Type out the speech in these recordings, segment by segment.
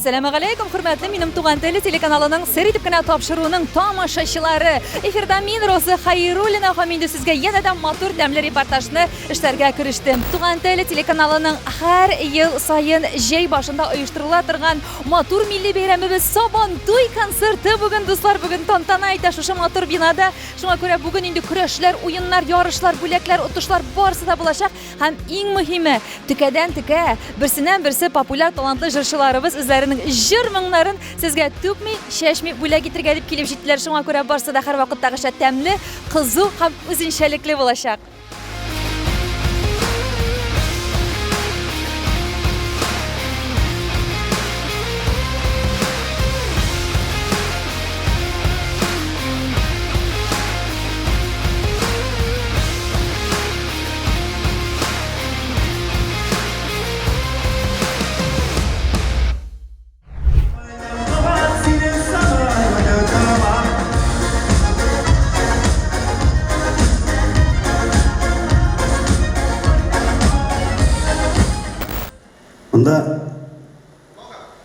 Assalamu alaykum hurmatli Minim Tugan Tele telekanalining Seri deb qana topshiruvining tomoshabchilari. Efirda men Rosa Xayrulina hamda sizga yanada motor damli reportajni ishlarga kirishdim. Tugan Tele telekanalining har yil sayin jay boshida uyushtirila turgan motor milliy bayramimiz Sabantoy konserti bugun do'stlar bugun tantana ayta shu motor binoda. Shunga ko'ra bugun endi kurashlar, o'yinlar, yarishlar, bo'laklar, o'tishlar borsida bo'lashaq. Ham eng muhimi tikadan-tika birsidan birsi populyar talantli jurchilarimiz o'zlarining jir minglarin sizga to'kmay, shashmay bo'lak getirga deb kelib jetdilar. Shunga ko'ra borsida har vaqt tag'isha tamli, qiziq ham o'zinshalikli bo'lashaq.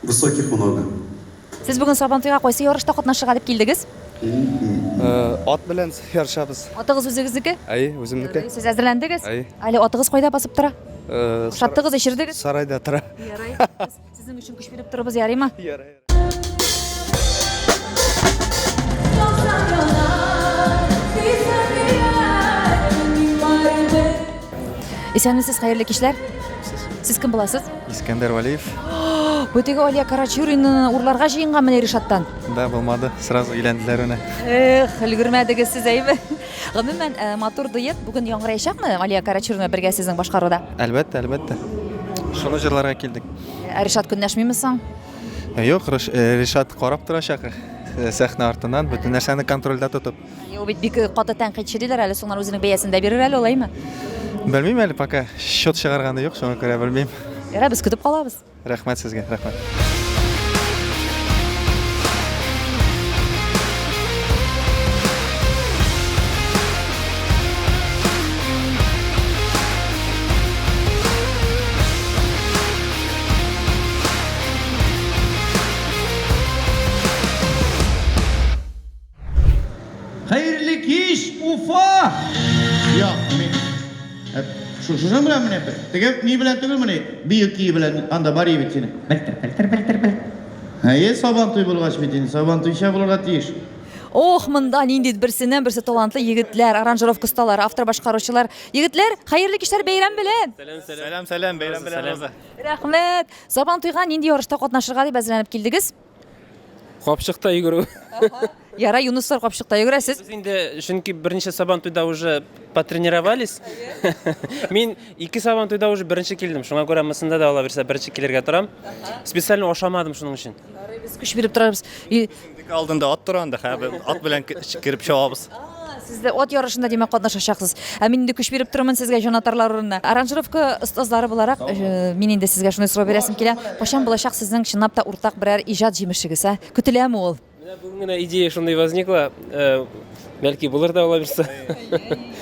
Высоких много. Siz bugun Sabantoyga qaysi yarışda qatnashishga deb keldingiz? Ot bilan yarışamiz. Otig'iz o'zingizniki? Ay, o'zimniki. Siz hazırlandingiz? Ay. Ali otig'iz qayda bosib tura? Shattig'iz ishirdingiz? Saroyda tura. Yaray. Sizning uchun kuch berib turibmiz, yaraymi? Yaray. Esanmisiz, xayrli kishlar? Siz kim bo'lasiz? İskender Valiyev. Bo'tega Aliya Karachurinni urlarga jiyinganmi Rishotdan? Da bo'lmadi, sразу ilandilar uni. Ulgurmadingiz siz aybi. Umuman motor duet bugun yangrayashaqmi Aliya Karachurinni birga sizning boshqaruvda? Albatta, albatta. Shuni jirlarga keldik. Rishot kunnashmaymisan? Yo'q, Rishot qarab turashaq. Sahna ortidan butun narsani kontrolda tutib. U bit qota tanqidchilar hali so'ngan o'zining bayasini berar hali olaymi? Bilmayman hali paka shot chiqarganda yo'q, shunga ko'ra bilmayman. Yara biz kutib qolamiz. Rahmat sizga, rahmat. Hayırlı kiş Ufa. Ya men şunu bilen mi ne? Tege ni bilen tugul mu ne? Bir iki bilen anda bari bitini. Belter. Hayır Sabantoy bulgaç bitini. Sabantoy işe bulgat iş. Oh, mından indi birsinden birsi talantlı yigitler, aranjirovka ustalari, avtor boshqaruvchilar. Yigitlar, xayrli kishlar bayram bilan. Selam, bayram bilan Roza. Rahmat. Sabantoyga endi yarışda qatnashirga deb azlanib keldingiz. Qopchiqda yuguruv. Yara Yunuslar qopchiqda yugurasiz. Biz endi chunki birinchi Sabantoyda уже потренировались. Men ikki Sabantoyda уже birinchi keldim. Shunga ko'ra misinda da ola bersa birinchi kelerga turam. Spesial o'xshamadim shuning uchun. Biz kuch berib turamiz. Oldinda ot turanda, ha, ot bilan kirib chiqamiz. Sizda ot yarışında demak qatnashasiz. Men endi kuch berib turaman sizga jonatarlar o'rnida. Aranjirovka ustozlari bo'laroq men endi sizga shuni so'rab berasim kelar. Qachon bo'lashaq sizning shinapta o'rtaq biror ijod jimishingiz, ha? Kutilami ol? Bugün идея shunday возникла. Balki bular da ola bersa.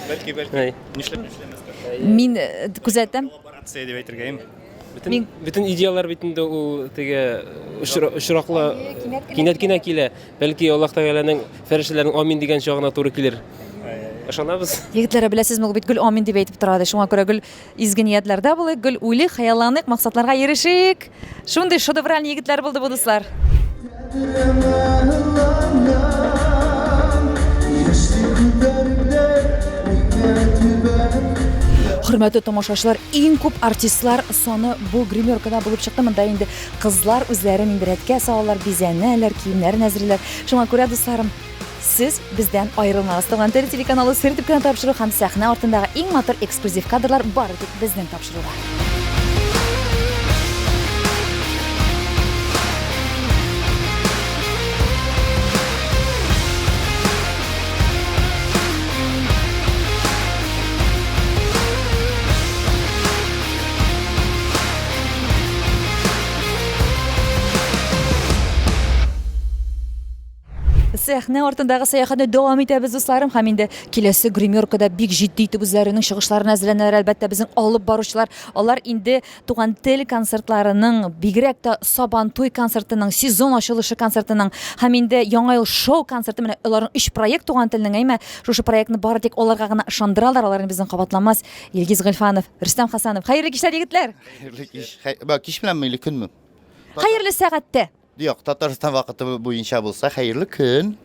Balki. Nishlab. Men kuzatam. Operatsiya deb aytirganim. Bütün ideyalar bitinde o tege uşuroqla kinat kile. Balki Alloh taolaning farishtalarining amin degan chog'ina to'g'ri kelar. Ishonamiz. Yigitlar bilasizmi, u bit gul amin deb aytib turadi. Shunga ko'ra gul izgi niyatlarda bo'lib, gul o'yli, xayollanib maqsadlarga erishik. Shunday shodavralni yigitlar bo'ldi bu do'stlar. Hurmatli tomoshabchilar, eng ko'p artistlar soni bu grimerkada bo'lib chiqdi. Menda endi qizlar o'zlarini indiratga savollar, bezanalar, kiyimlarini nazirlar. Shunga ko'ra do'stlarim, siz bizdan ayrilmaysiz. Tugan Tele telekanali Seri deb topshiruq ham sahna ortidagi eng motor eksklyuziv kadrlar bor deb bizning topshiruqlar. сәхнә артындагы сәяхәтне дәвам итәбез дусларым. Һәм инде киләсе гримеркада бик җитди итеп үзләренең чыгышларын әзерләнәләр. Әлбәттә безнең алып баручылар, алар инде туган тел концертларының, бигрәк тә Сабантуй концертының, сезон ачылышы концертының һәм инде Яңа ел шоу концерты менә аларның 3 проект туган телнең әйме, шушы проектны бары тик аларга гына ышандыралар, аларны безнең кабатламас. Илгиз Гыйльфанов, Рөстәм Хәсәнов. Хәерле кичләр, егетләр. Хәерле кич. Бак кич белән мейле көнме? Хәерле сәгатьтә. Юк, Татарстан вакыты буенча булса, хәерле көн.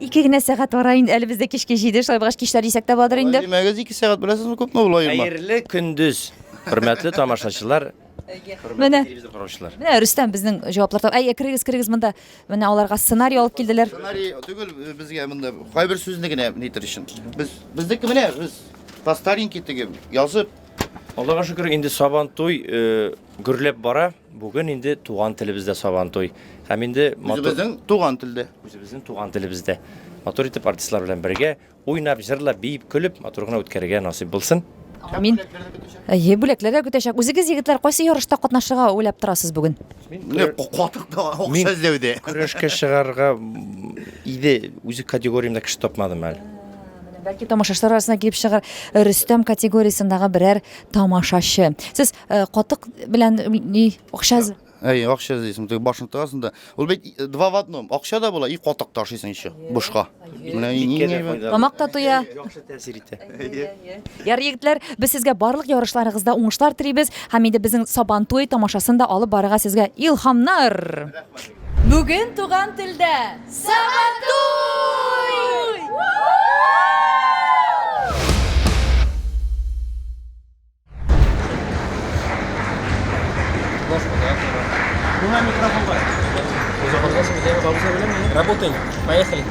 2 генә сәгать бара инде, әле бездә кичкә җиде, шулай багаж кичләр дисәк тә бадыр инде. Мәгәз 2 сәгать беләсезме күпме булай йөрмә? Хәерле көндүз. Хөрмәтле тамашачылар, Менә телевизор караучылар. Менә Рөстәм безнең җаваплар таба. Әй, кирегез монда. Менә аларга сценарий алып килделәр. Сценарий түгел безгә монда кайбер сүзне генә нитер өчен. Безнеке менә без по старенький тиге язып Аллага шөкер, инде Сабантуй гөрләп бара. Бүген инде туган телебездә Сабантуй. Һәм инде безнең туган телдә. үзебезнең туган телебездә матур итеп артистлар белән бергә уйнап, җырлап, биеп, көлеп, матур гына үткәрергә насыйп булсын. Амин. Әйе, бүләкләр дә көтәчәк. Үзегез егетләр кайсы ярышта катнашырга уйлап торасыз бүген? Катыкта акча эзләүдә. Көрәшкә чыгарга иде үзе категориямда кеше тапмадым әле. Бәлки тамашачылар арасына килеп чыгар Рөстәм категориясындагы берәр тамашачы. Сез катык белән ни акча Әй, акча эзлисең, теге башың тагасында. Ул бит 2 в 1. Акча да була, и катык ташыйсың ичә бушка. Менә тамак та туя. Яхшы тәэсир итә. Яр егетләр, без сезгә барлык ярышларыгызда уңышлар телибез. Һәм инде безнең Сабантуй тамашасын да алып барырга сезгә илһамнар. Бүген туган телдә Сабантуй! Работаем. Поехали.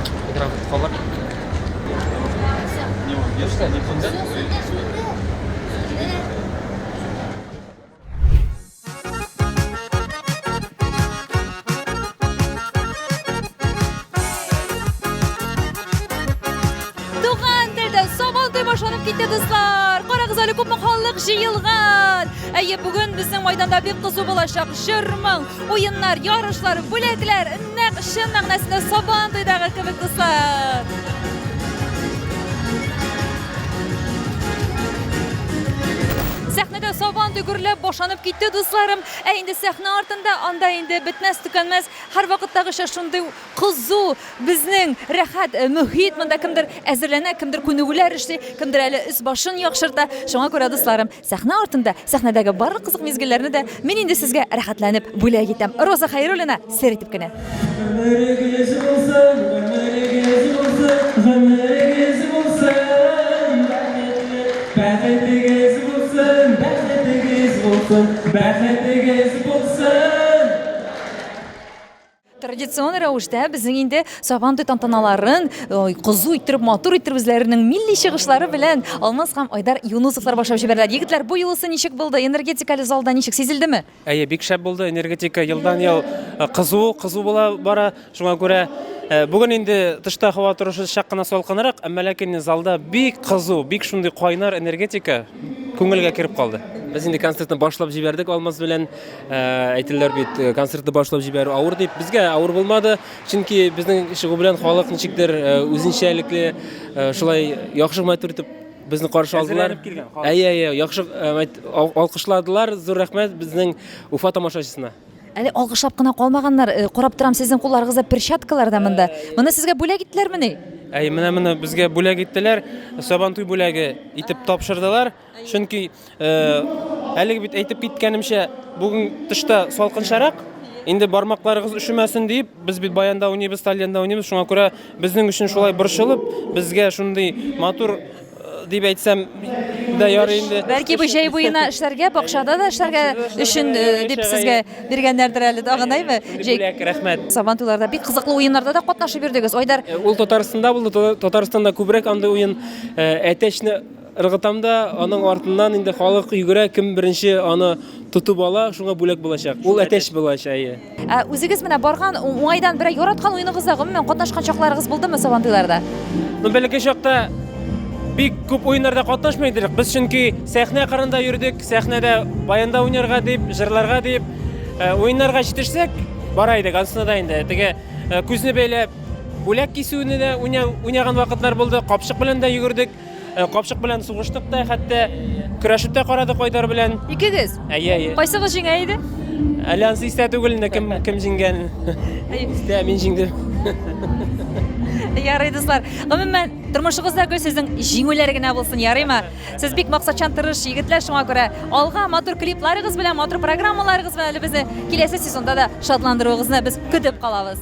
Туган телдә Сабантуй башланып китте дуслар. Карагыз әле күпме халык җыелган. Әйе, бүген безнең мәйданда бик кызу булачак. Җырмың, уеннар, ярышлар, бүләкләр, нәкъ чын мәгънәсендә Сабантуйдагы кебек дуслар. Сәхнәдә Сабантуй гөрләп башланып китте дусларым. Ә инде сәхнә артында анда инде бетмәс түкәнмәс һәр вакыттагыча шундый кызу безнең рәхәт мөхит монда кемдер әзерләнә, кемдер күнегүләр эшли, кемдер әле үз башын яхшырта. Шуңа күрә дусларым, сәхнә артында, сәхнәдәге барлык кызык мизгелләрне дә мин инде сезгә рәхәтләнеп бүләк итәм. Роза Хәйруллина сер итеп кенә. Ömrünüz olsun, ömrünüz olsun, ömrünüz olsun. Bəxtiniz olsun, bəxtiniz olsun, bəxtiniz olsun. Традицион рәвештә безнең инде Сабантуй тантаналарын кызу иттереп, матур иттереп үзләренең милли чыгышлары белән Алмаз һәм Айдар Юнусовлар башлап җибәрделәр. Егетләр, бу юлысы ничек булды? Энергетикалы залда ничек сизелдеме? Әйе, бик шәп булды. Энергетика елдан-ел кызу була бара. Шуңа күрә бүген инде тышта һава торышы шак кына салкынрак, әмма ләкин залда бик кызу, бик шундый кайнар энергетика күңелгә кирип калды. Без инде концертны башлап җибәрдек Алмаз белән. Әйтеләр бит, концертны башлап җибәрү авыр дип. Безгә авыр булмады, чөнки безнең чыгу белән халык ничектер үзенчәлекле, шулай яхшы матур итеп безне каршы алдылар. Әйе, яхшы алкышладылар. Зур рәхмәт безнең Уфа тамашачысына. Әле алгышлап кына калмаганнар. Карап торам, сезнең кулларыгызда перчаткалар да монда. Моны сезгә бүләк иттеләрме? Әй, менә безгә бүләк иттеләр. Сабантуй бүләге итеп тапшырдылар. Чөнки әлеге бит әйтеп киткәнемчә, бүген тышта салкынчарак. Инде бармакларыгыз üşүмәсен дип, без бит баянда уйныйбыз, стадионда уйныйбыз. Шуңа күрә безнең өчен шулай борчылып, безгә шундый матур дип әйтсәм дә ярый инде. Бәлки бу җәй буена эшләргә, бакчада да эшләргә өчен дип сезгә биргәннәрдер әле, агынаймы? Бүләк, рәхмәт. Сабантуйларда бик кызыклы уеннарда да катнашып йөрдегез. Айдар, Ул Татарстанда булды. Татарстанда күбрәк андый уен әтәчне ыргытамда, аның артыннан инде халык йөгерә, кем беренче аны тутып ала, шуңа бүләк булачак. Ул әтәч булачак. үзегез менә барган уңайдан берәр яраткан уеныгызда гомумән катнашкан чакларыгыз булдымы Сабантуйларда? Бәлки чакта бик күп уеннарда катнашмыйдык. Без чөнки сәхнә кырында йөрдек, сәхнәдә баянда уйнарга дип, җырларга дип, уеннарга җитешсәк, бара идек, ансына да инде. Теге күзне бәйләп Бүләк кисүне дә уйнаган вакытлар булды. Капчык белән дә йөгердек. Капчык белән сугыштык та, хәтта көрәшеп тә карадык Айдар белән. Икегез. Әйе. Кайсыгыз җиңә иде? Альянс истә түгел инде кем җиңгән. Истә мин җиңдем. Ярый дуслар. Гомумән тормышыгызда гел сезнең җиңүләр генә булсын, ярыймы? Сез бик максатчан тырыш егетләр, шуңа күрә алга матур клипларыгыз белән, матур программаларыгыз белән безне киләсе сезонда да шатландыруыгызны без көтеп калабыз.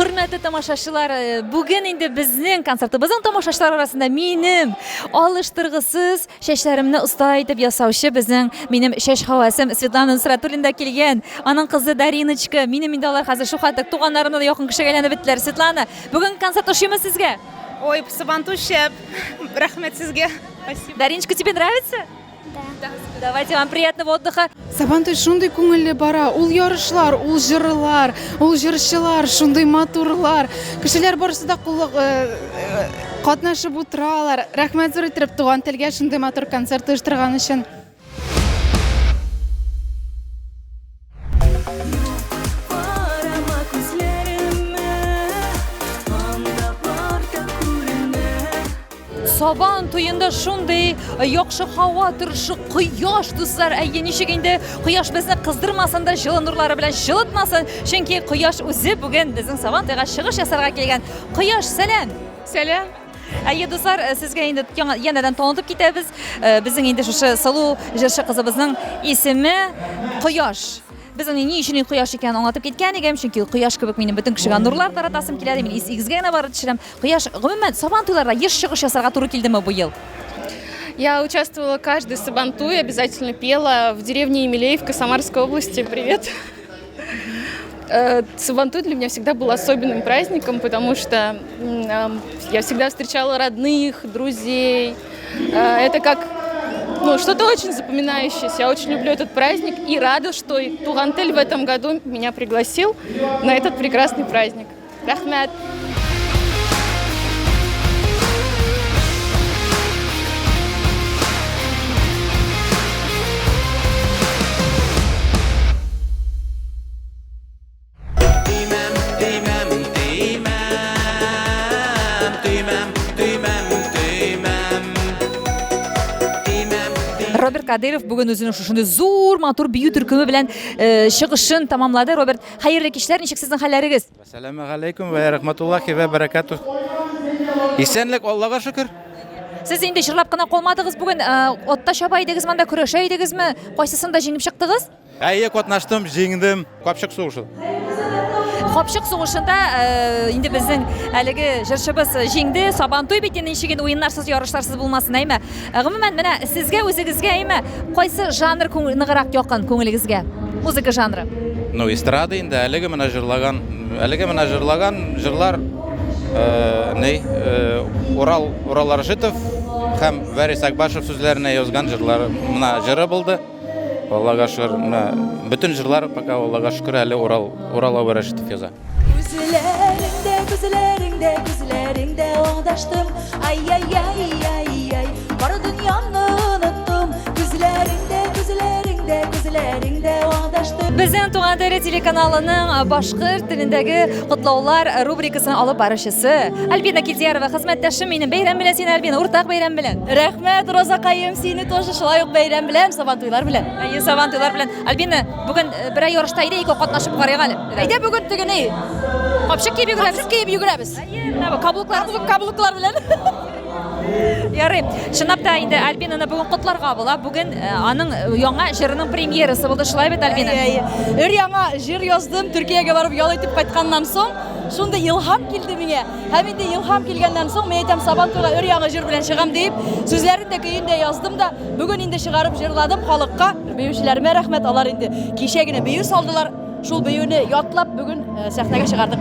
Hürmetli tamaşaçılar, bugün indi bizning konsertimizning tamaşaçılar arasında menim alıştırgısız şeşlerimni usta etib yasavchi menim şeş havasim Svetlana Nusratulinda kelgan. Aның kızı Darinочка, menim indi ular hozir shu hatda tuğanlarimni da yaqin kishiga aylanib bitdilar. Svetlana, bugun konsert o'shimi sizga? Ой, Сабантуша, рахмет sizga. Спасибо. Дариночка, тебе нравится? Да. Давайте вам приятного отдыха. Сабантуй шундай күңелле бара. Ул ярышлар, ул җырлар, ул җырчылар, шундай матурлар. Кешеләр барысы да катнашып утыралар. Рәхмәт зур итеп туган телгә шундай матур концерт оештырган өчен. Saban tuyunda şunday yaxşı hava turışı, quyosh dostlar, nechik endi quyosh bizni qizdirmasin da, жылы nurlari bilan жылытmasin. Chunki quyosh o'zi bugun bizning Saban to'yga chiqish yasarga kelgan. Quyosh, salom. Салам. Dostlar, sizga endi yanadan tanitib ketamiz. Bizning endi shu salu jirshi qizimizning ismi Quyosh. Biz uni ni uchun quyosh ekanini anlatib ketgan edim, chunki quyosh kebek mening butun kishiga nurlar taratasim keladi, men izga yana borib tushiram. Quyosh, umuman Saban to'ylarida yish chiqish yasarga to'g'ri keldimi bu yil? Я участвовала каждый Сабантуй, обязательно пела в деревне Емелеевка Самарской области. Привет. Сабантуй для меня всегда был особенным праздником, потому что я всегда встречала родных, друзей. Это как что-то очень запоминающееся. Я очень люблю этот праздник и рада, что Тугантель в этом году меня пригласил на этот прекрасный праздник. Рахмет. Роберт Кадыров бүгін өзінің шушынды зур матур бию түркімі білән шығышын тамамлады. Роберт, хайырлы кечләр, ничек сезнең хәлләрегез? Ассаламу алейкум ва рахматуллахи ва баракатух. Исәнлек, Аллага шөкер. Сез инде җырлап кына калмадыгыз бүген, отта чаба идегез, монда көрәшә идегезме? Кайсысында җиңеп чыктыгыз? Әйе, катнаштым, җиңдем, капчык сугышы. Капчык сугышында инде безнең әлеге җырчыбыз җиңде. Сабантуй бит инде ничеген уеннарсыз, ярышларсыз булмасын, әйме. Гомумән, менә сезгә үзегезгә, әйме, кайсы жанр ныгырак якын күңелегезгә? Музыка жанры. Эстрада инде әлеге менә җырлаган җырлар Урал Аржитов һәм Варис Акбашев сүзләренә язган җырлар менә җыры булды. Аллага шөкер, bütün җырлар пока Аллага шөкер әле Урал Аржитов яза. Күзләреңдә аңдаштым, ай-яй-яй-яй-яй, бар дөньяны оныттым, күзләреңдә аңдаштым. Безнең Туган теле телеканалының башкорт телендәге котлаулар рубрикасын алып барышысы Альбина Кидиярова, хезмәттәшем минем. Бәйрәм белән сине, Альбина, уртак бәйрәм белән. Рәхмәт, Розакаем, сине тоже шулай ук бәйрәм белән, Сабантуйлар белән. Әйе, Сабантуйлар белән. Альбина, бүген бер ярышта иде, ике катнашып карыйк әле. Әйдә бүген тегене. Капчык киеп йөгерәбез. Әйе, менә бу Каблуклар белән. Ярый. Чынлап та инде Альбинаны бүген котларга була. Бүген аның яңа җырының премьерасы булды. Шулай бит, Альбина? Яңа җыр яздым, Төркиягә барып ял итеп кайтканнан соң, шунда илһам килде миңа. Һәм инде илһам килгәннән соң, мен әйтәм, Сабантуйга яңа җыр белән чыгам дип, сүзләрен дә көен дә яздым да, бүген инде чыгарып җырладым халыкка. Биючеләргә рәхмәт, алар инде кичә генә бию салдылар. Шул биюне ятлап бүген сәхнәгә чыгардык.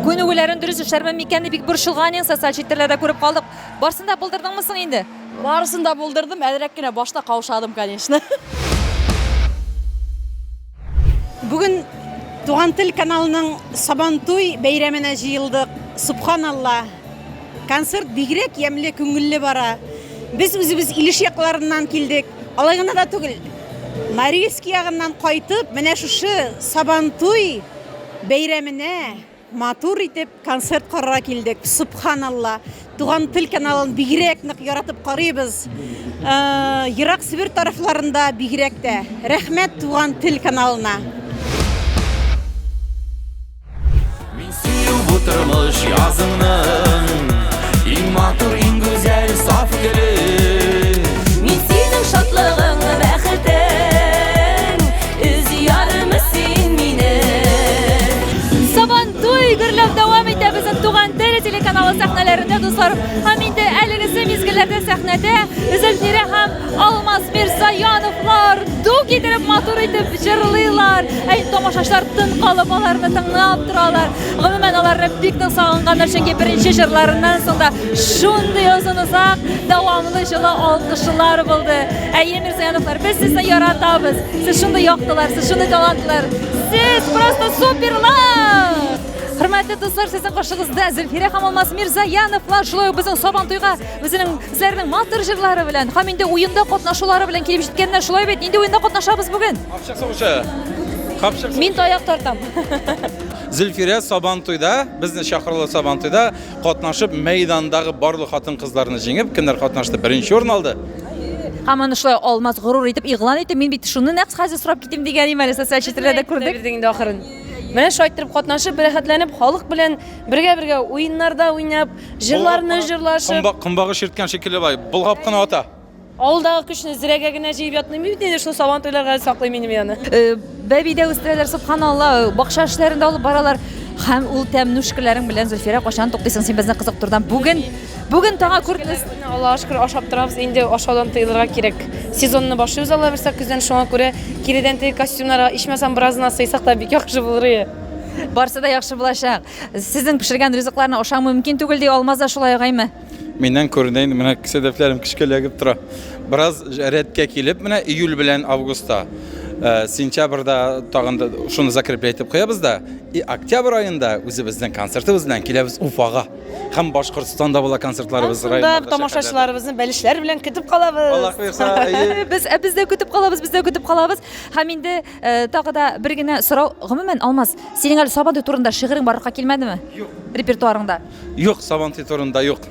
Күнегүләрен дөрес эшләрмен микәнне бик борчылган ин, социаль челтәрләрдә күреп калдык. Барсында булдырдыңмы соң инде? Барысын да булдырдым, әлрәк кенә башта каушадым, конечно. Бүген Туган тел каналының Сабантуй бәйрәменә җыелдык. Субханалла. Концерт бигрәк ямьле, күңелле бара. Biz үзебез Илеш якларыннан килдек. Алай гына да түгел. Норильский ягыннан кайтып, менә шушы Сабантуй бәйрәменә матур итеп концерт карарга килдек. Субханалла. Туган тел каналын бигрәк нык яратып карыйбыз. Ерак Сибир тарафларында бигрәк тә. Рәхмәт Туган тел каналына. Мин сөю бу тормыш языңның иң матур, иң гүзәл, саф гөле. Мин синең шатлыгың, бәхетең, үз ярым син мине. Сабантуй гөрләп дәвам итә безнең Туган тел телеканалы сәхнәләрендә, дуслар. Һәм инде әлегесе мизгелләрдә сәхнәдә Зөлфирә һәм Алмаз Мирзаяновлар ду китереп матур итеп җырлыйлар. Тамашачылар тын калып аларны тыңлап торалар. Гомумән аларны бик нык сагынганнар, чөнки беренче җырларыннан соң да шундый озын озак дәвамлы җылы алкышлар булды. Мирзаяновлар, без сезне яратабыз. Сез шундый яктылар, сез шундый талантлар. Сез просто суперлар! Хөрмәтле дуслар, сезнең каршыгызда Зөлфирә һәм Алмаз Мирзаяновлар шулай ук безнең Сабантуйга үзләренең матур җырлары белән һәм инде уенда катнашулары белән килеп җиткәннәр. Шулай бит, инде уенда катнашабыз бүген. Мин таяк тартам. Зөлфирә Сабантуйда, безне чакырылы Сабантуйда катнашып, мәйдандагы барлык хатын-кызларны җиңеп, кемнәр катнашты? Беренче урын алды. Һәм аны шулай Алмаз горур итеп игълан итеп, мин бит шуны нәкъ хәзер сорап китим дигән имәле социаль челтәрдә күрдек. Инде ахырын. Менә шайтырып катнашып, бәрәхәтләнеп, халык белән бергә уеннарда уйнап, җырларны җырлашып, Кымбагы ширткән шикелле бай, булгап кына ата. Алдагы көчне зирәгә генә җыеп ятмыйм бит инде шул Сабантуйларга саклыйм инде яны. Бәбидә үстерәләр, субханалла, бакча эшләрендә алып баралар. Һәм ул тәмнүшкәләрең белән Зөлфирә качан туктыйсың син безне кызыктырдан. Бүген таңга күрдегез. Аллаһка шөкер ашап торабыз, инде ашаудан тыелырга кирәк. Сезонны башлыйбыз Алла берсә көздән, шуңа күрә киредән теге костюмнарга ичмәсәм беразына сыйсак та бик яхшы булыр. Барсы да яхшы булачак. Сезнең пешергән ризыкларны ашау мөмкин түгел ди, Алмазда шулай гаймы? Миннән күренә инде менә кисәдәфләрем кичкәләгеп тора. Бераз рәткә килеп, менә июль белән августта, сентябрьдә тагын да шуны закрепләйтеп куябыз да, октябрь аенда үзебезнең концертыбыз белән киләбез Уфага. Һәм Башкортстанда була концертларыбыз районда. Тамашачыларыбызны бәлешләр белән көтеп калабыз. Аллаһ бирсә, Без дә көтеп калабыз. Һәм инде тагы да бер генә сорау, гомумән Алмаз, синең әле Сабантуй турында шигырың барлыкка килмәдеме? Юк. Репертуарыңда? Юк, Сабантуй турында юк.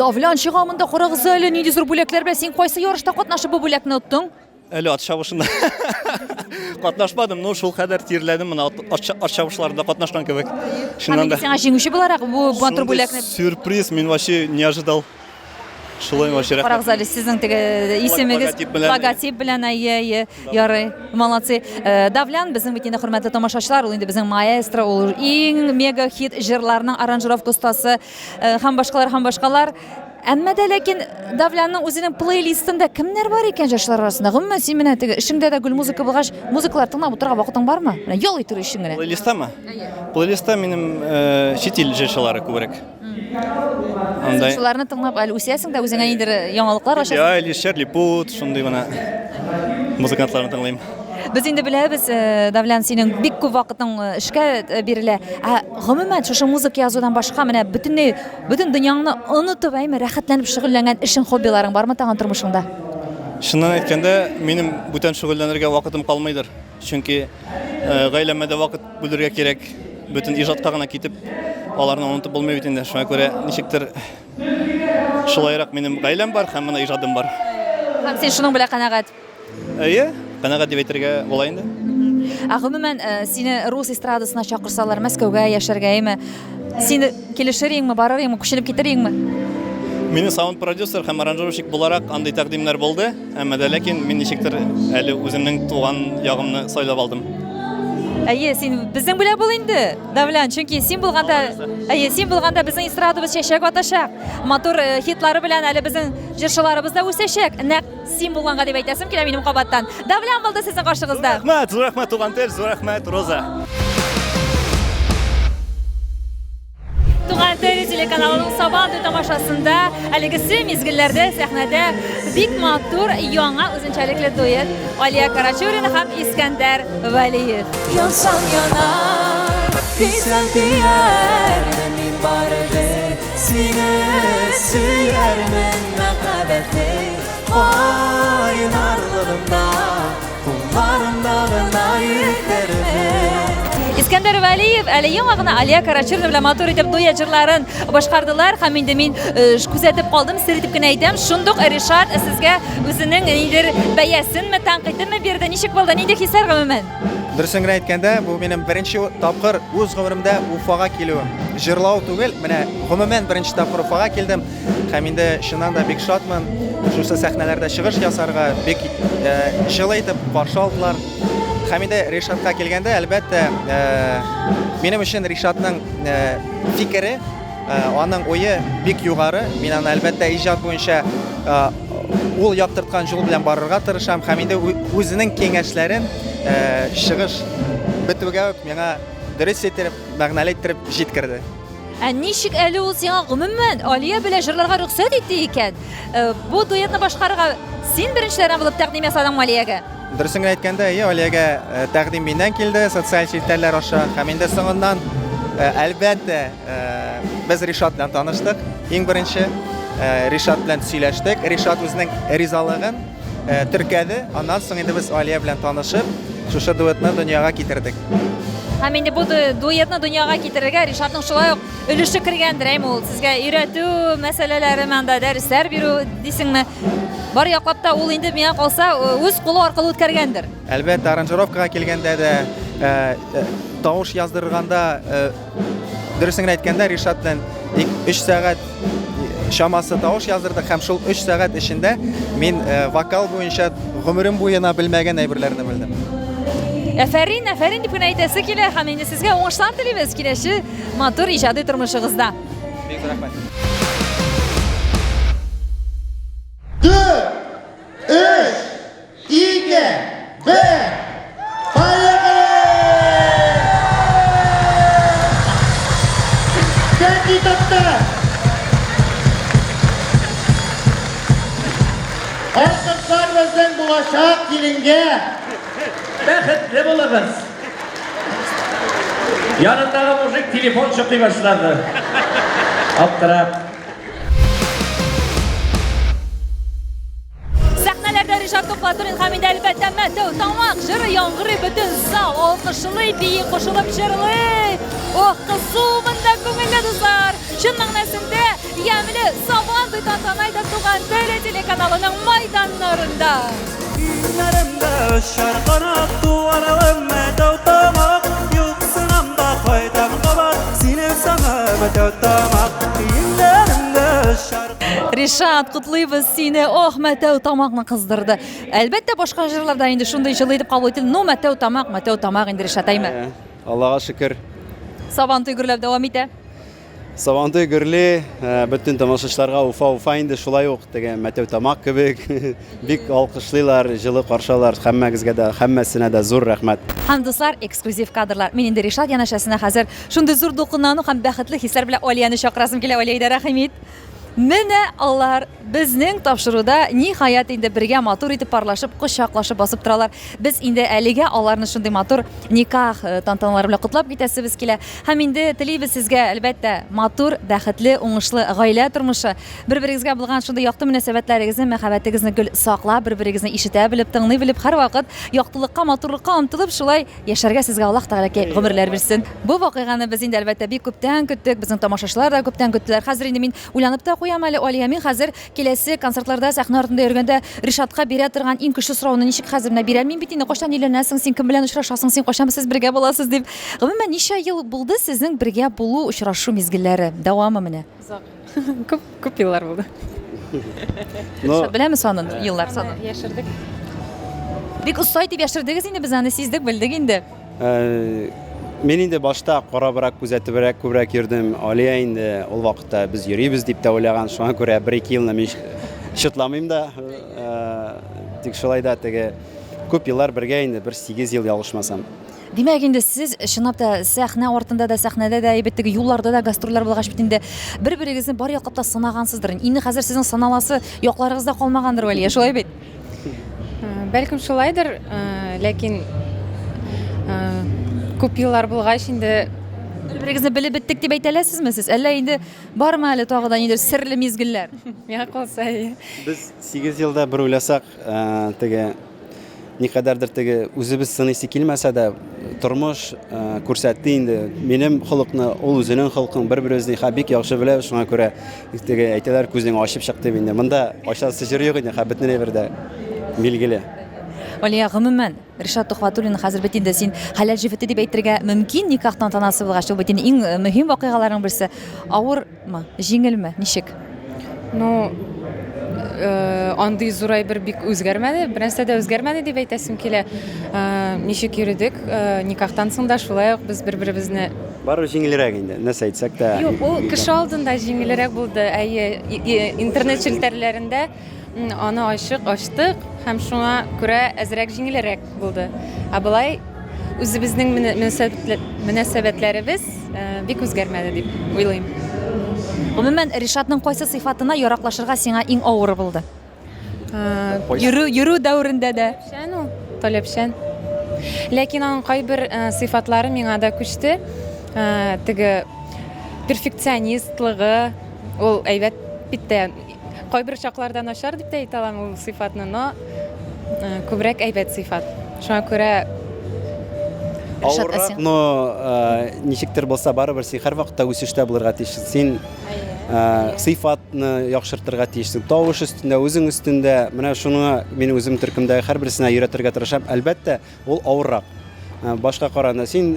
Давлян чыгамында карагыз әле, нинди зур бүләкләр белән. Син кайсы ярышта катнашып бу бүләкне оттың? Әле ат чабышында катнашмадым, но шул кадәр тирләдем, менә ат чабышларында катнашкан кебек. Шуннан да. Сиңа җиңүче буларак бу матур бүләкне. Сюрприз, мин вообще не ожидал. Шулай вообще рәхмәт. Карагыз әле, сезнең теге исемегез логотип белән, ярый, молодцы. Давлян безнең бит инде хөрмәтле тамашачылар, ул инде безнең маэстро, ул иң мега хит җырларның аранжировка устасы һәм башкалар. Әмма дә ләкин Давлянның үзенең плейлистында кемнәр бар икән җырчылар арасында? Гомумән син менә теге эшеңдә дә гүл музыка булгач, музыкалар тыңлап утырга вакытың бармы? Менә ял итер өчен генә. Плейлистамы? Плейлистта минем чит ил җырчылары күбрәк. Андай. Шуларны тыңлап әле үсәсең дә үзеңә нидер яңалыклар ачасың. Я, Илишер Липут, шундый гына музыкантларны тыңлыйм. Без инде беләбез, Давлян, синең бик күп вакытың эшкә бирелә. Гомумән шушы музыка язудан башка менә бөтен дөньяңны онытып, рәхәтләнеп шөгыльләнгән эшең, хоббиларың бармы тагын тормышыңда? Шуннан әйткәндә, минем бүтән шөгыльләнергә вакытым калмыйдыр. Чөнки гаиләмә дә вакыт бүлергә кирәк. Бүтән иҗатка гына китеп, аларны онытып булмый бит инде. Шуңа күрә ничектер шулайрак минем гаиләм бар һәм менә иҗатым бар. Һәм син шуның белән канәгать? Канәгать дип әйтергә була инде. Гомумән сине рус эстрадасына чакырсалар, Мәскәүгә яшәргәме? Син килешер инме, барыр инме, күченеп китер инме? Мине саунд продюсер һәм аранжировщик буларак андый тәкъдимнәр булды, әмма дә ләкин мин ничектер әле үземнең туган ягымны сайлап алдым. Әйе, син безнең белән бул инде, Давлян, чөнки син булганда безнең эстрадабыз чәчәк атачак. Матур хитлары белән әле безнең җырчыларыбыз да үсәчәк. Нәкъ син булганга дип әйтәсем килә минем кабаттан. Давлян булды сезнең каршыгызда. Зур рәхмәт туган тел, зур рәхмәт Роза. Туган тел телеканалының Сабан туй тамашасында әлегесе мизгелләрдә сәхнәдә бик матур яңа үзенчәлекле дуэт Алия Карачурина һәм Искәндәр Вәлиев. Yansam yanar, bilsen diğer min barıdır Sine süyermen mekabeti Oynarlığımda, kullarımda yüklerimi Искәндәр Вәлиев әле яңа гына Алия Карачурина белән матур итеп дуэт җырларын башкардылар һәм инде мин күзәтеп калдым, сер итеп кенә әйтәм. Шундук Ришат сезгә үзенең нидер бәясенме, тәнкыйтеме бирде? Ничек булды? Нинди хисләр гомумән? Дөресен генә әйткәндә, бу минем беренче тапкыр үз гомеремдә Уфага килүем. Җырлау түгел, менә гомумән беренче тапкыр Уфага килдем һәм инде чыннан да бик шатмын. Шушы сәхнәләрдә чыгыш ясарга бик җылы итеп каршы алдылар. Һәм инде Ришатка килгәндә, әлбәттә, минем өчен Ришатның фикере, аның уе бик югары. Мин аны әлбәттә иҗат буенча ул яктырткан юл белән барырга тырышам һәм инде үзенең киңәшләрен чыгыш бетүгә үк миңа дөрес итеп, мәгънәле итеп җиткерде. Ничек әле ул сиңа гомумән Алия белән җырларга рөхсәт итте икән? Бу дуэтны башкарырга син беренчеләрдән булып тәкъдим ясадыңмы Алиягә? Дөресен әйткәндә, Алиягә тәкъдим миннән килде, социаль челтәрләр аша һәм инде соңыннан әлбәттә без Ришат белән таныштык. Иң беренче Ришат белән сөйләштек. Ришат үзенең ризалыгын теркәде. Аннан соң инде без Алия белән танышып, шушы дуэтны дөньяга китердек. Һәм инде бу дуэтны дөньяга китерергә Ришатның шулай ук өлеше кергәндер, әйме ул сезгә өйрәтү мәсьәләләре монда дәресләр бирү дисеңме? Бар яклап та ул инде миңа калса үз кулы аркылы үткәргәндер. Әлбәттә, аранжировкага килгәндә дә тавыш яздырганда дөресен әйткәндә Ришат белән 3 сәгать шамасы тавыш яздырдык һәм шул 3 сәгать эчендә мин вокал буенча гомерем буена белмәгән әйберләрне белдем. Әфәрин дип кенә әйтәсе килә һәм инде сезгә уңышлар телибез киләче матур иҗади тормышыгызда. Бик рәхмәт. 4, 3, 2, 1, Janji tuttu. Alkışlar bizden bulaşak gelinge. Бәхетле булыгыз. Yanındагы мужик телефон шыкый башлады. Аптырап. Сәхнәләрдә Ришат Туфатуллин һәм инде әлбәттә Мәтәү Тамак җыры яңгырый, бөтен зал алкышлый, бии кушылып җырлый. Ох, кызу монда күңелле дуслар. Чын мәгънәсендә ямьле Сабан туй тантанайда Туган тел телеканалының майданнарында. Günlerimde şarkın attı varalım Мәтәү Тамак Юксынамда кайдан кабат Синең саңа Мәтәү Тамак Günlerimde şarkın Ришат, кутлыйбыз сине. Ох, Мәтәү Тамакны кыздырды. Әлбәттә башка җырларда инде шундый җылы итеп кабул ителде. Но Мәтәү Тамак инде Ришат әйме. Аллага шөкер. Сабан туй гөрләп дәвам итә. Сабан туй гөрли, бөтен тамашачыларга Уфа инде шулай ук теге Мәтәү Тамак кебек бик алкышлыйлар, җылы каршылар. Һәммәгезгә дә, һәммәсенә дә зур рәхмәт. Һәм дуслар, эксклюзив кадрлар. Мин инде Ришат янәшәсенә хәзер шундый зур дулкынлану һәм бәхетле хисләр белән Алияны чакырасым килә. Алия, рәхим ит. Менә алар безнең тапшыруда ниһаять инде бергә матур итеп парлашып, кочаклашып басып торалар. Без инде әлегә аларны шундый матур никах тантаналары белән котлап китәсебез килә. Һәм инде телибез сезгә әлбәттә матур, бәхетле, уңышлы гаилә тормышы. Бер-берегезгә булган шундый якты мөнәсәбәтләрегезне, мәхәббәтегезне гел саклап, бер-берегезне ишетә белеп, тыңлый белеп, һәрвакыт яктылыкка, матурлыкка омтылып, шулай яшәргә сезгә Аллаһ Тәгалә гомерләр бирсен. Бу вакыйганы без инде әлбәттә бик күптән көттек, безнең тамашачылар да күптән көттеләр. Хәзер инде мин уйланып та куям әле Алия. Мин хәзер киләсе концертларда сәхнә артында йөргәндә Ришатка бирә торган иң көчле сорауны ничек хәзер менә бирәм? Мин бит инде кайчан өйләнәсең, син кем белән очрашасың, син кайчан сез бергә буласыз дип. Гомумән ничә ел булды сезнең бергә булу, очрашу мизгелләре? Дәвамы менә. Күп еллар булды. Ришат беләме санын, еллар санын? Яшердек. Бик оста итеп яшердегез инде, без аны сиздек, белдек инде. Мен инде башта карабрак, күзәтебрәк күбрәк йөрдем. Алия инде ул вакытта без йөрибез дип тә уйлаган. Шуңа күрә 1-2 елны мин шытламыйм да. Тик шулай да теге күп еллар бергә инде, 1-8 ел ялгышмасам. Димәк инде сез чынлап та сәхнә артында да, сәхнәдә дә, әйбәт теге юлларда да гастрольләр булгач бит инде бер-берегезне бар яклап та сынагансыздыр. Инде хәзер сезнең саналасы якларыгызда калмагандыр, Алия, шулай бит? Бәлкем шулайдыр, ләкин күп еллар булгач инде Бер-берегезне белеп беттек дип әйтәләсезме сез? Әллә инде бармы әле тагы да инде серле мизгелләр? миңа калса. Без 8 елда бер уйласак, теге никадәрдер теге үзебез сынысы килмәсә дә тормыш күрсәтте инде. Минем холыкны, ул үзенең холкын бер-беребезне бик яхшы белә, шуңа күрә теге әйтәләр күзең ачып чыкты инде. Монда ачасы җыр юк инде, бөтен бердә билгеле. Алия, гомумән Ришат Тухватуллин хәзер бит инде син хәләл җифете дип әйтергә мөмкин никах тантанасы булгач, ул бит инде иң мөһим вакыйгаларның берсе. Авырмы, җиңелме, ничек? Ну, андый зурай бер бик үзгәрмәде, бернәрсә дә үзгәрмәде дип әйтәсем килә. Ничек йөридек, никахтан соң да шулай ук без бер-беребезне Барыбер җиңелрәк инде, нәрсә әйтсәк тә. Юк, ул кеше алдында җиңелрәк булды. Интернет челтәрләрендә аны ачтык һәм шуңа күрә әзрәк җиңелрәк булды. Былай үзебезнең мөнәсәбәтләребез бик үзгәрмәде дип уйлыйм. Гомумән Ришатның кайсы сыйфатына яраклашырга сиңа иң авыр булды? Йөрү дәврендә дә. Таләпчән. Ләкин аның кайбер сыйфатлары миңа да күчте. Теге перфекционистлыгы, ул әйбәт бит тә кайбер чакларда начар дип тә әйтә алам ул сыйфатны, но күбрәк әйбәт сыйфат. Шуңа күрә Авыррак, но ничектер булса барыбер син һәр вакытта үсештә булырга тиешсең. Син сыйфатны яхшыртырга тиешсең. Тавыш өстендә, үзең өстендә, менә шуны мин үзем төркемдә һәр берсенә өйрәтергә тырышам. Әлбәттә, ул авыррак. Башка караганда син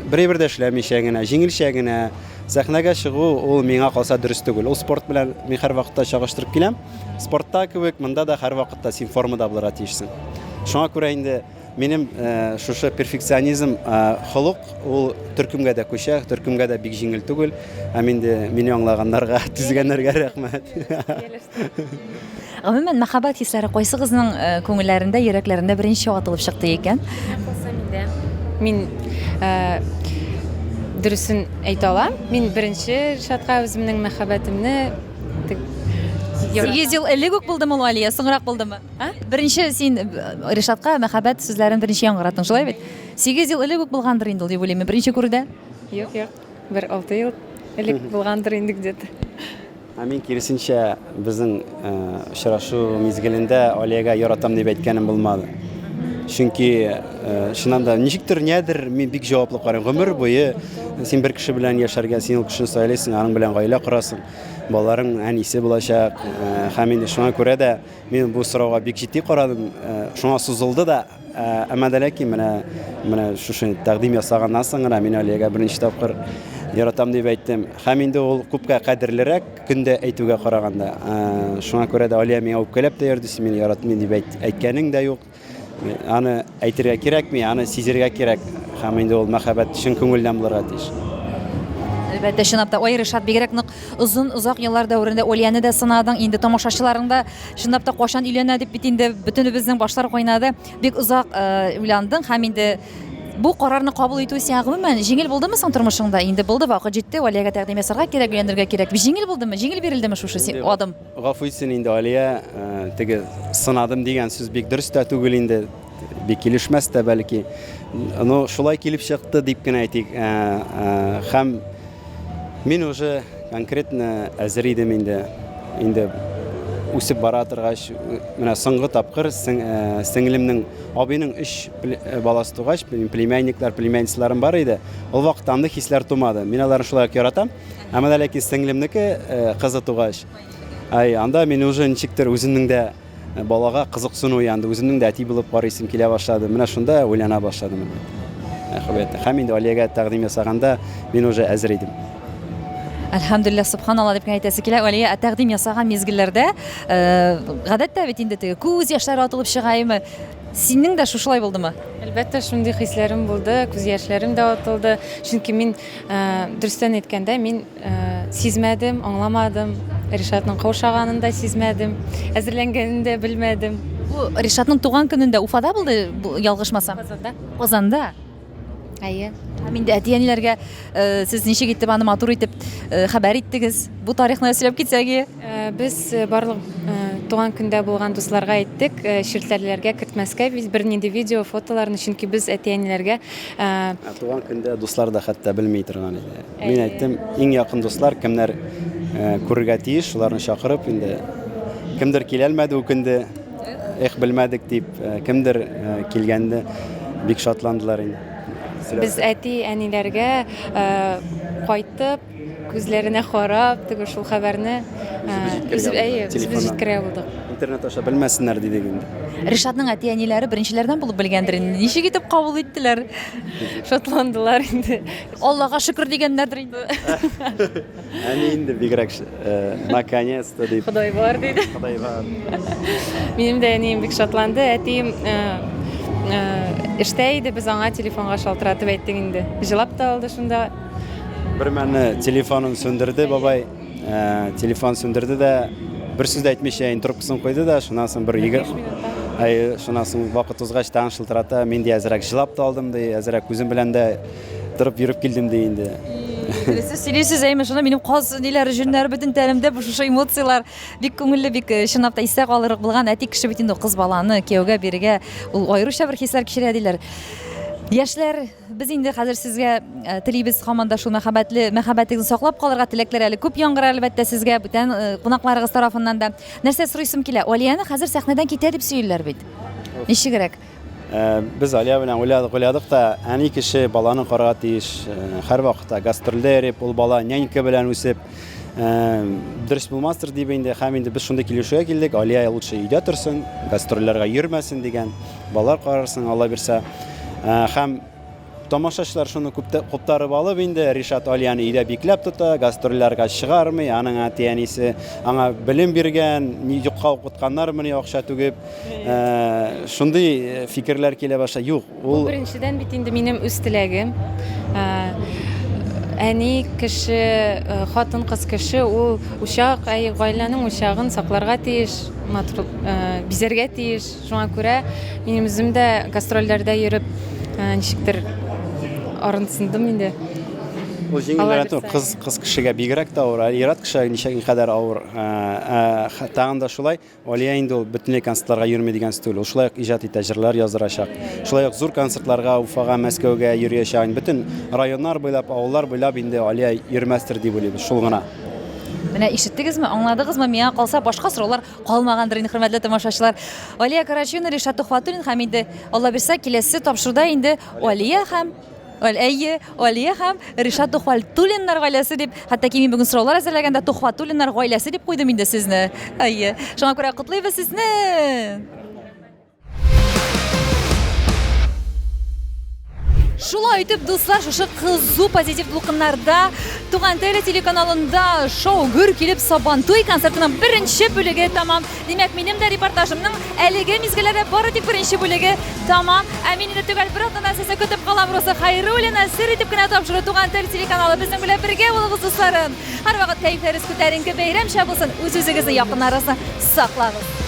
бер-бер дә эшләмичә генә, җиңелчә генә сәхнәгә чыгу, ул миңа калса дөрес түгел. Ул спорт белән мин һәр вакытта чагыштырып киләм. Спортта кебек, монда да һәр вакытта син формада булырга тиешсең. Шуңа күрә инде минем шушы перфекционизм холык, ул төркемгә дә күчә, төркемгә дә бик җиңел түгел. Һәм инде мине аңлаганнарга, түзгәннәргә рәхмәт. Гомумән мәхәббәт хисләре кайсыгызның күңелләрендә, йөрәкләрендә беренче атылып чыкты икән? Мин дөресен әйтә алам. Мин беренче Ришатка үземнең мәхәббәтемне 8 ел элек үк булдымы ул, Алия, соңрак булдымы? Беренче син Ришатка мәхәббәт сүзләрен беренче яңгыраттың, шулай бит? 8 ел элек үк булгандыр инде ул дип уйлыйм. Беренче күрүдә? Юк, 6 ел элек булгандыр инде где-то. Мин киресенчә безнең очрашу мизгелендә Алиягә яратам дип әйткәнем булмады. Чөнки шуннан да ничектер нәдер мин бик җаваплы карыйм. Гомер буе син бер кеше белән яшәргә, син ул кешене сайлыйсың, аның белән гаилә корасың. Балаларың әнисе булачак. Һәм инде шуңа күрә дә мин бу сорауга бик җитди карадым. Шуңа сузылды да, әмма дә ләкин менә шушы тәкъдим ясаганнан соң гына мин Алиягә беренче тапкыр яратам дип әйттем. Һәм инде ул күпкә кадерлерәк көндә әйтүгә караганда. Шуңа күрә дә Алия миңа үпкәләп тә йөрде, син мине яратмыйм дип әйткәнең дә юк. Аны әйтергә кирәкми, аны сизергә кирәк. Һәм инде ул мәхәббәт чын күңелдән булырга тиеш. Әлбәттә, чынлап та Ришат бигрәк нык озак еллар дәврендә Алияны да сынадың. Инде тамашачыларың да чынлап та кашан өйләнә дип бит инде бөтенебезнең башлар кайнады. Бик озак уйландың һәм инде бу карарны кабул итү сиңа гомумән җиңел булдымы соң тормышыңда? Инде булды, вакыт җитте, Алиягә тәкъдим ясарга кирәк, өйләнергә кирәк. Җиңел булдымы? Җиңел бирелдеме шушы адым? Гафу итсен инде Алия, теге сынадым дигән сүз бик дөрес тә түгел инде. Бик килешмәс тә бәлки. Ну, шулай килеп чыкты дип кенә әйтик. Һәм мин уже конкретно әзер идем инде үсеп бара торгач, менә соңгы тапкыр сеңлемнең абыйның 3 баласы тугач, племянниклар, племянницаларым бар иде. Ул вакытта андый хисләр тумады. Мин аларны шулай яратам. Әмма ләкин сеңлемнеке кызы тугач. Анда мин уже ничектер үземнең дә балага кызыксыну янды, үземнең дә әти булып карыйсым килә башлады. Менә шунда уйлана башладым. Һәм инде Алиягә тәкъдим ясаганда мин уже әзер идем. Әлхәмдүлилләх, субханалла дип әйтәсе килә. Алия тәкъдим ясаган мизгилләрдә, гадәттә бит инде күз яшьләре атылып чыгаймы? Синең дә шушылай булдымы? Әлбәттә, шундый хисләрем булды, күз яшьләрем дә атылды. Чөнки мин дөрестән әйткәндә, мин сизмәдем, аңламадым. Ришатның каушаганын да сизмәдем, әзерләнгәнен дә белмәдем. Бу Ришатның туган көнендә Уфада булды, ялгышмасам. Казанда. Әйе. Һәм инде әти-әниләргә сез ничек итеп аны матур итеп хәбәр иттегез? Бу тарихны сөйләп китсәгез. Без барлык туган көндә булган дусларга әйттек, ширтләрләргә кертмәскә, без бернинди видео, фотоларны, чөнки без әти-әниләргә туган көндә дуслар да хәтта белми торган иде. Мин әйттем, иң якын дуслар кемнәр күрергә тиеш, шуларны чакырып инде кемдер килә алмады ул көндә, белмәдек дип, кемдер килгәндә бик шатландылар инде. Без әти-әниләргә кайтып, күзләренә карап, теге шул хәбәрне без җиткерә булдык. Интернет аша белмәсеннәр дидек инде. Ришатның әти-әниләре беренчеләрдән булып белгәндер. Ничек итеп кабул иттеләр? Шатландылар инде. Аллага шөкер дигәннәрдер инде. Әни инде бигрәк наконец-то дип. Ходай бар диде. Ходай бар. Минем дә әнием бик шатланды. Әтием эштә иде, без аңа телефонга шалтыратып әйттек инде. Җылап та алды шунда. Бер мәне телефонын сөндерде бабай. Телефон сөндерде дә бер сүз дә әйтмичә трубкасын куйды да, шуннан соң бер шуннан соң вакыт узгач тагын шылтырата, мин дә әзрәк җылап та алдым ди, әзрәк күзем белән дә торып йөреп килдем ди инде. Сез сөйлисез әйме, шуны минем каз ниләр җүннәр бөтен тәнемдә бу шушы эмоциялар бик күңелле, бик чынлап та истә калырлык булган. Әти кеше бит инде кыз баланы кияүгә бирергә, ул аеруча бер хисләр кичерә диләр. Яшьләр, без инде хәзер сезгә телибез һаман да шул мәхәббәтегезне саклап калырга теләкләр әле күп яңгырар әлбәттә сезгә бүтән кунакларыгыз тарафыннан да. Нәрсә сорыйсым килә? Алияны хәзер сәхнәдән китә дип сөйләр бит. Ничегрәк? Без Алия белән уйладык та, әни кеше баланы карарга тиеш, һәр вакытта гастрольдә йөреп, ул бала нянька белән үсеп, дөрес булмастыр дип инде, һәм инде без шундый килешүгә килдек. Алия лучше өйдә торсын, гастрольләргә йөрмәсен дигән. Балалар карарсын, Алла бирсә. Һәм тамашачылар шуны куптарып алып инде, Ришат Алияны өйдә бикләп тота, гастрольләргә чыгармый, аның әти-әнисе аңа белем биргән, юкка укытканнармыни акча түгеп, шундый фикерләр килә баша. Юк, ул беренчедән бит инде минем үз теләгем. Әни кеше, хатын кыз кеше, ул ушак, гаиләнең ушагын сакларга тиеш, матур бизәргә тиеш. Шуңа күрә минем үзем дә гастрольләрдә йөреп, ничектер арынсындым инде. Ул җиңелрәк кыз кешегә бигрәк тә авыр, ират кешегә ничек кадәр авыр. Тагын да шулай, Алия инде ул бөтенләй концертларга йөрми дигән стиль. Ул шулай иҗат итә, җырлар яздырачак. Шулай зур концертларга, Уфага, Мәскәүгә йөрячак. Бөтен районнар буйлап, авыллар буйлап инде Алия йөрмәстер дип уйлыйбыз. Шул гына. Менә ишеттегезме, аңладыгызмы? Миңа калса башка сораулар калмагандыр инде, хөрмәтле тамашачылар. Алия Карачуна, Ришат Тухватуллин һәм инде Алла бирсә киләсе тапшыруда инде Алия һәм Ришат Тухватуллиннар гаиләсе дип, хәтта ки мин бүген сораулар әзерләгәндә Тухватуллиннар гаиләсе дип куйдым инде сезне. Әйе. Шуңа күрә котлыйбыз сезне. Шулай итеп, дуслар, шушы кызу позитив дулкыннарда Туган тел телеканалында шоу гөр килеп Сабантуй концертының беренче бүлеге тамам. Димәк, минем дә репортажымның әлеге мизгелләрдә бары тик беренче бүлеге тамам. Ә мин инде түгел бер атнадан сезне көтеп калам. Роза Хәйруллина сер итеп кенә тапшыру Туган тел телеканалы безнең белән бергә булыгыз, дусларым. Һәрвакыт кәефләрегез күтәренке, бәйрәмчә булсын. Үз-үзегезне, якыннарыгызны саклагыз.